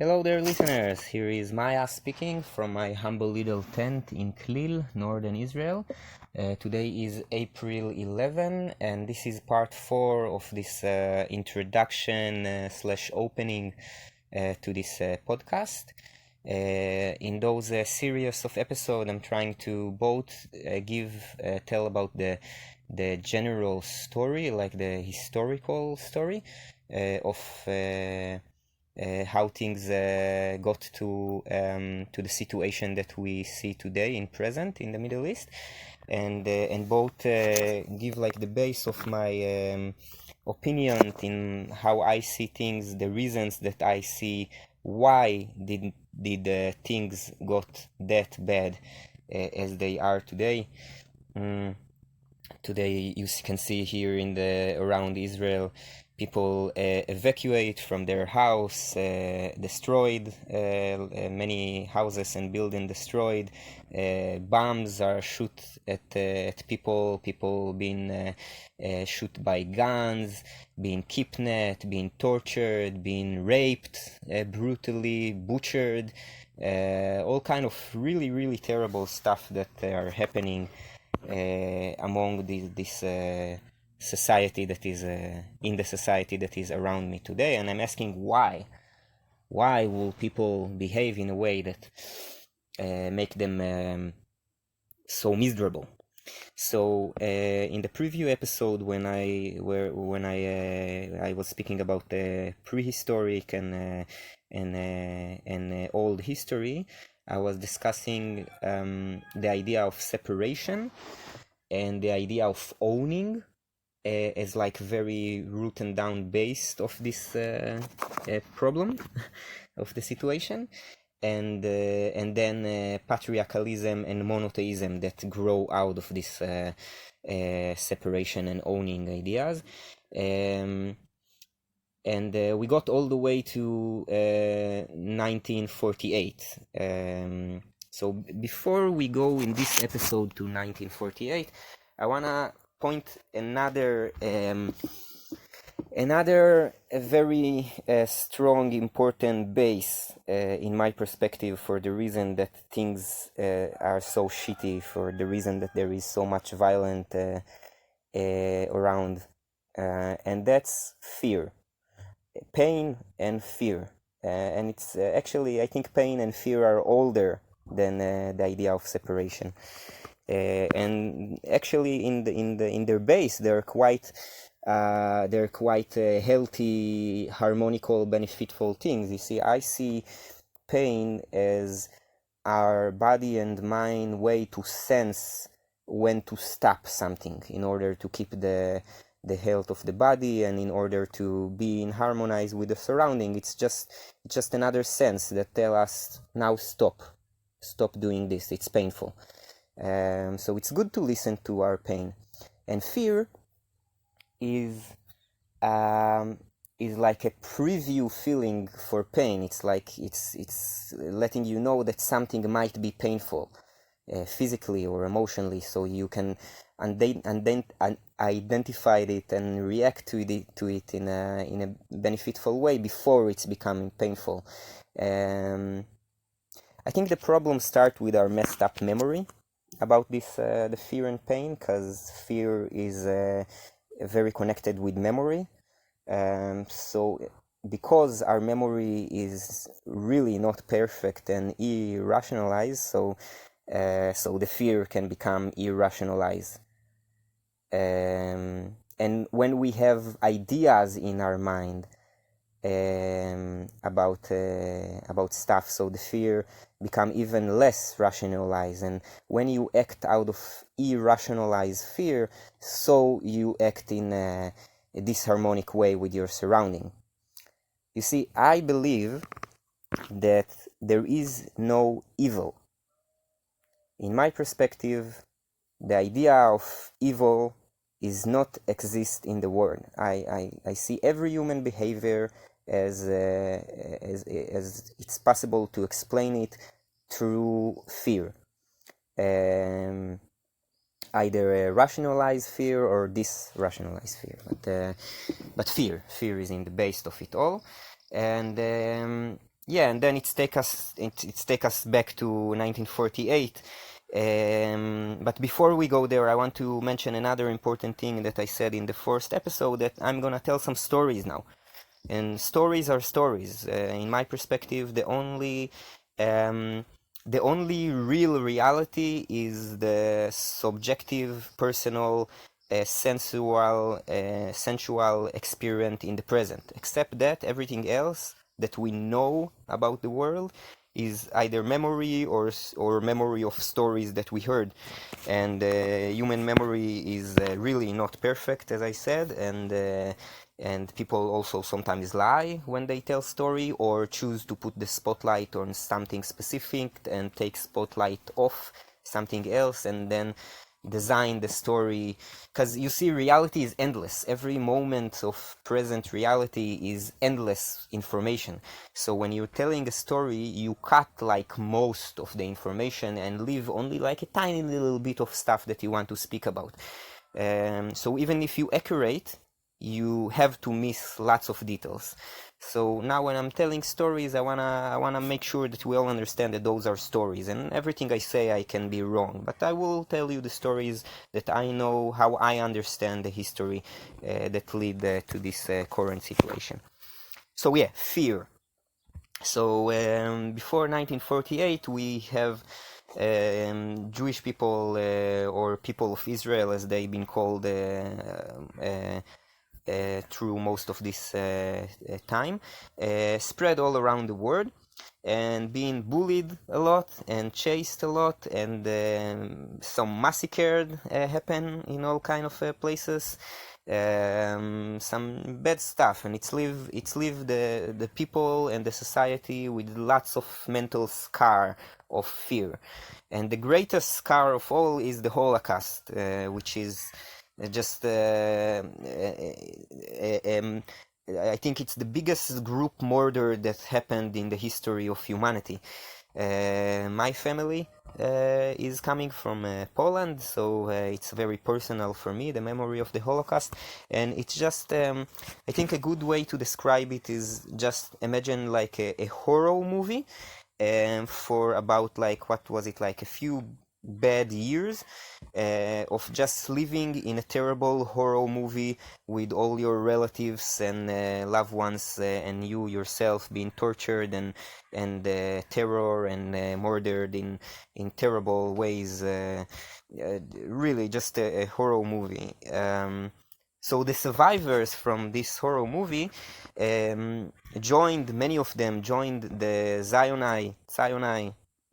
Hello there, listeners. Here is Maya speaking from my humble little tent in Klil, northern Israel. Today is April 11, and this is part 4 of this introduction slash opening to this podcast. In those series of episodes, I'm trying to both tell about the general story, like the historical story of how things got to the situation that we see today in present in the Middle East, and both give like the base of my opinion in how I see things, the reasons that I see why did things got that bad as they are today. Today you can see here in the around Israel, people evacuate from their house, destroyed, many houses and buildings destroyed. Bombs are shot at people being shot by guns, being kidnapped, being tortured, being raped, brutally butchered, all kind of really terrible stuff that are happening among this society that is in the society that is around me today. And I'm asking why will people behave in a way that make them so miserable? So in the preview episode, when I was speaking about the prehistoric and old history, I was discussing the idea of separation and the idea of owning as like very root and down based of this problem of the situation, and then patriarchalism and monotheism that grow out of this separation and owning ideas. And we got all the way to 1948. So before we go in this episode to 1948, I wanna point another very strong, important base in my perspective, for the reason that things are so shitty, for the reason that there is so much violence around, and that's fear. Pain and fear. And it's actually, I think pain and fear are older than the idea of separation. And actually, in their base, they're quite healthy, harmonical, beneficial things. You see, I see pain as our body and mind way to sense when to stop something in order to keep the health of the body, and in order to be in harmonize with the surrounding. It's just another sense that tell us, now stop doing this, it's painful. So it's good to listen to our pain. And fear is like a preview feeling for pain. It's like it's letting you know that something might be painful, physically or emotionally, so you can identify it and react to it in a beneficial way before it's becoming painful. I think the problem starts with our messed up memory about this, the fear and pain, because fear is very connected with memory. So because our memory is really not perfect and irrationalized, so the fear can become irrationalized. And when we have ideas in our mind about stuff, so the fear become even less rationalized. And when you act out of irrationalized fear, so you act in a disharmonic way with your surrounding. You see, I believe that there is no evil. In my perspective, the idea of evil is not exist in the world. I see every human behavior as it's possible to explain it through fear. Either a rationalized fear or disrationalized fear. But fear is in the base of it all. And yeah, and then it's take us back to 1948. But before we go there, I want to mention another important thing that I said in the first episode, that I'm gonna tell some stories now. And stories are stories. In my perspective, um, the only real reality is the subjective, personal, sensual experience in the present. Except that, everything else that we know about the world is either memory or memory of stories that we heard. And human memory is really not perfect, as I said, and people also sometimes lie when they tell story, or choose to put the spotlight on something specific and take spotlight off something else, and then design the story. Because you see, reality is endless. Every moment of present reality is endless information. So when you're telling a story, you cut like most of the information and leave only like a tiny little bit of stuff that you want to speak about. So even if you accurate, you have to miss lots of details. So now when I'm telling stories, I wanna make sure that we all understand that those are stories, and everything I say I can be wrong, but I will tell you the stories that I know, how I understand the history that lead to this current situation. So yeah, fear. So before 1948, we have Jewish people, or people of Israel, as they've been called through most of this time, spread all around the world, and being bullied a lot and chased a lot, and some massacred happen in all kind of places. Some bad stuff, and it's leave the people and the society with lots of mental scar of fear. And the greatest scar of all is the Holocaust, which is just I think it's the biggest group murder that happened in the history of humanity. My family is coming from Poland, so it's very personal for me, the memory of the Holocaust. And it's just, I think a good way to describe it is just imagine like a horror movie, for about like, what was it, like a few bad years of just living in a terrible horror movie with all your relatives and loved ones, and you yourself being tortured and terror and murdered in terrible ways. Really, just a horror movie. So the survivors from this horror movie many of them joined the Zionai,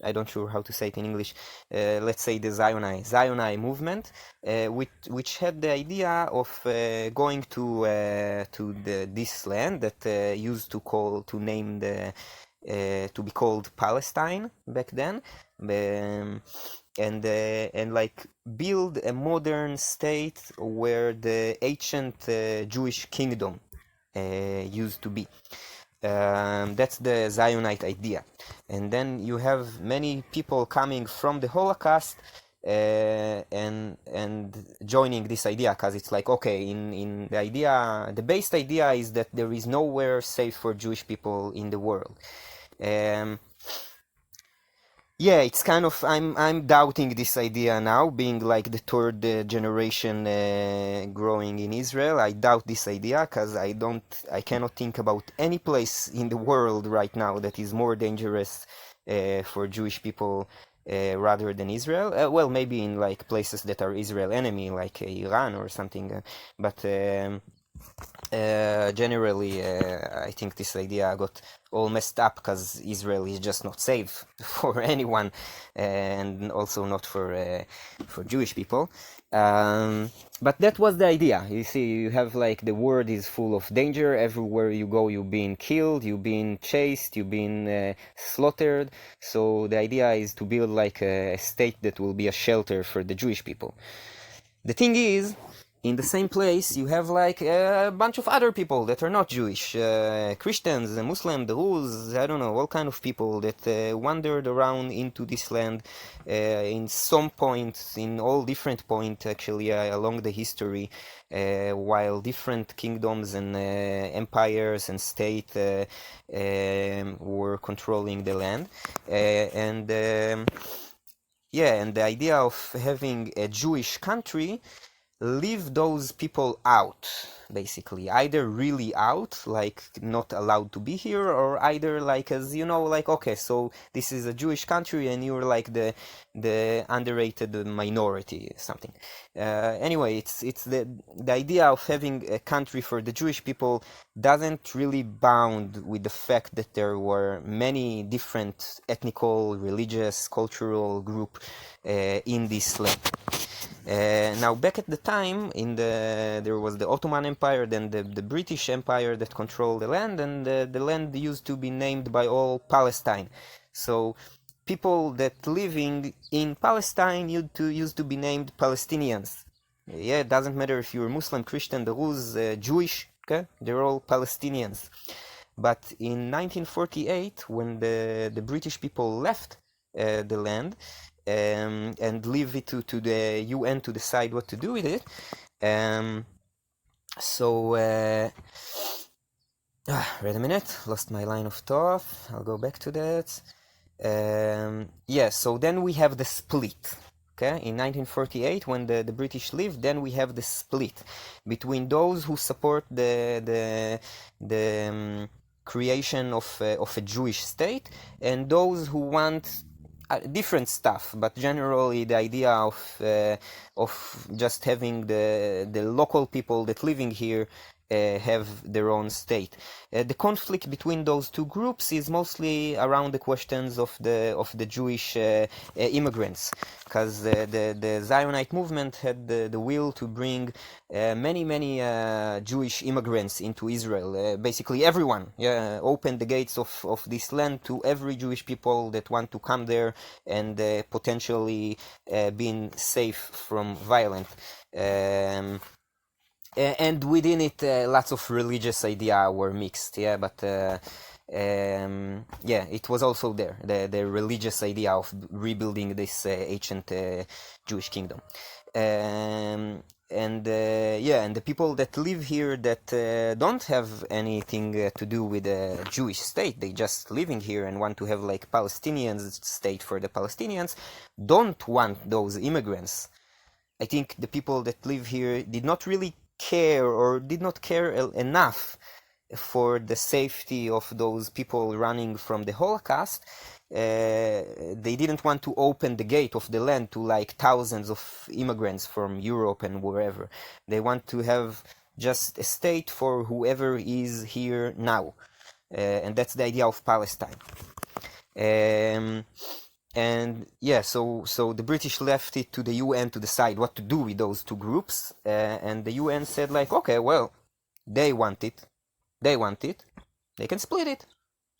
I don't sure how to say it in English. Let's say the Zionai movement, which had the idea of going to this land that used to name to be called Palestine back then, and like build a modern state where the ancient Jewish kingdom used to be. That's the Zionite idea. And then you have many people coming from the Holocaust and joining this idea, because it's like, okay, in the idea, the base idea is that there is nowhere safe for Jewish people in the world. Yeah, it's kind of, I'm doubting this idea now, being like the third generation growing in Israel. I doubt this idea, because I cannot think about any place in the world right now that is more dangerous for Jewish people rather than Israel. Well, maybe in like places that are Israel enemy, like Iran or something, but generally, I think this idea got all messed up, because Israel is just not safe for anyone, and also not for Jewish people. But that was the idea. You see, you have like the world is full of danger. Everywhere you go, you're being killed, you're being chased, you're being slaughtered. So the idea is to build like a state that will be a shelter for the Jewish people. The thing is, in the same place, you have like a bunch of other people that are not Jewish, Christians, Muslims, Druze, I don't know, all kind of people that wandered around into this land in some points, in all different points actually along the history, while different kingdoms and empires and state were controlling the land, and the idea of having a Jewish country leave those people out, basically, either really out, like not allowed to be here, or either like, as you know, like, okay, so this is a Jewish country and you're like the underrated minority, something. Anyway, it's the idea of having a country for the Jewish people doesn't really bound with the fact that there were many different ethnical, religious, cultural group in this land. Now, back at the time, there was the Ottoman Empire, then the British Empire that controlled the land, and the land used to be named by all Palestine. So people that living in Palestine used to be named Palestinians. Yeah, it doesn't matter if you're Muslim, Christian, Druze, Jewish, okay? They're all Palestinians. But in 1948, when the British people left the land, and leave it to the UN to decide what to do with it. Wait a minute, lost my line of thought. I'll go back to that. So then we have the split. Okay, in 1948, when the British leave, then we have the split between those who support the creation of a Jewish state and those who want different stuff, but generally the idea of just having the local people that living here have their own state. The conflict between those two groups is mostly around the questions of the Jewish immigrants, because the Zionite movement had the will to bring many Jewish immigrants into Israel. Basically everyone, open the gates of this land to every Jewish people that want to come there and potentially being safe from violence. And within it, lots of religious ideas were mixed, but it was also there, the religious idea of rebuilding this ancient Jewish kingdom. And the people that live here that don't have anything to do with a Jewish state, they just living here and want to have like Palestinian state for the Palestinians, don't want those immigrants. I think the people that live here did not really care or did not care enough for the safety of those people running from the Holocaust. They didn't want to open the gate of the land to like thousands of immigrants from Europe and wherever. They want to have just a state for whoever is here now. And that's the idea of Palestine. So the British left it to the UN to decide what to do with those two groups, and the UN said like, okay, well, they want it, they can split it,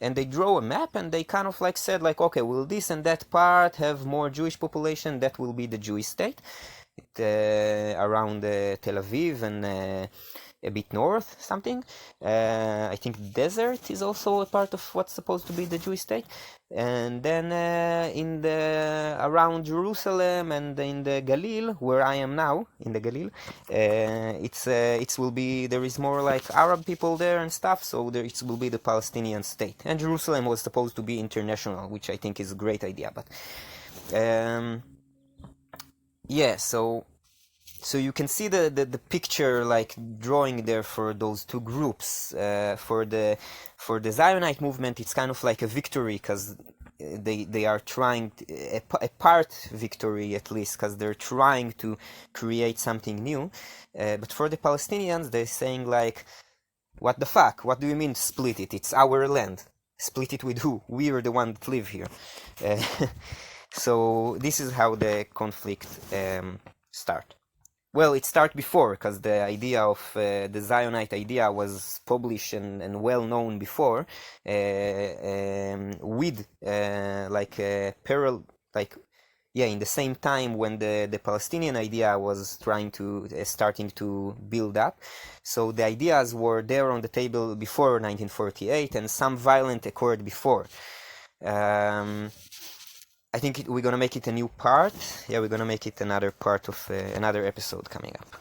and they draw a map, and they kind of like said like, okay, will this and that part have more Jewish population? That will be the Jewish state, around Tel Aviv and a bit north, something. I think desert is also a part of what's supposed to be the Jewish state. And then around Jerusalem and in the Galil, where I am now, in the Galil, it will be, there is more like Arab people there and stuff, so it will be the Palestinian state. And Jerusalem was supposed to be international, which I think is a great idea, but so you can see the picture like drawing there for those two groups. For the Zionite movement, it's kind of like a victory, because they are trying a part victory at least, because they're trying to create something new. But for the Palestinians, they're saying like, what the fuck? What do you mean split it? It's our land. Split it with who? We are the one that live here. So this is how the conflict start. Well, it started before, because the idea of the Zionite idea was published and well known before, with in the same time when the Palestinian idea was starting to build up. So the ideas were there on the table before 1948, and some violent occurred before. I think we're gonna make it a new part. Yeah, we're gonna make it another part of another episode coming up.